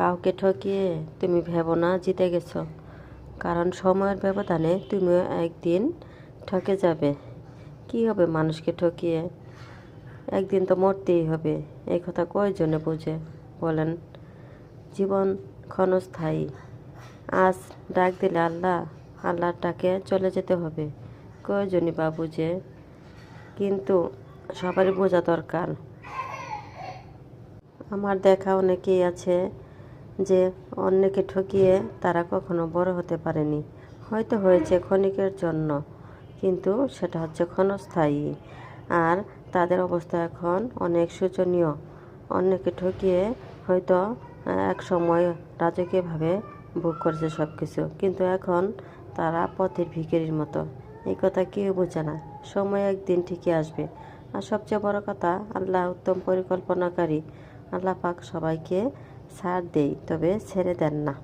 কাউকে ঠকিয়ে তুমি ভেবো না জিতে গেছো, কারণ সময়ের ব্যবধানে তুমিও একদিন ঠকে যাবে। কি হবে মানুষকে ঠকিয়ে? একদিন তো মরতেই হবে। এই কথা কয়জনে বোঝে বলেন? জীবন ক্ষণস্থায়ী। আজ ডাক দিলে আল্লাহ, আল্লাহর ডাকে চলে যেতে হবে। কয়জনই বা বুঝে? কিন্তু সবারই বোঝা দরকার। আমার দেখা অনেকেই আছে যে অন্যকে ঠকিয়ে তারা কখনো বড় হতে পারেনি। হয়তো হয়েছে ক্ষণিকের জন্য, কিন্তু সেটা হচ্ছে ক্ষণস্থায়ী। আর তাদের অবস্থা এখন অনেক শোচনীয়। অন্যকে ঠকিয়ে হয়তো এক সময় রাজকীয়ভাবে ভোগ করেছে সব কিছু, কিন্তু এখন তারা পথের ভিখারির মতো। এই কথা কেউ বোঝে না। সময় একদিন ঠিকই আসবে। আর সবচেয়ে বড় কথা, আল্লাহ উত্তম পরিকল্পনাকারী। আল্লাহ পাক সবাইকে ছাড় দেয়, তবে ছেড়ে দেন না।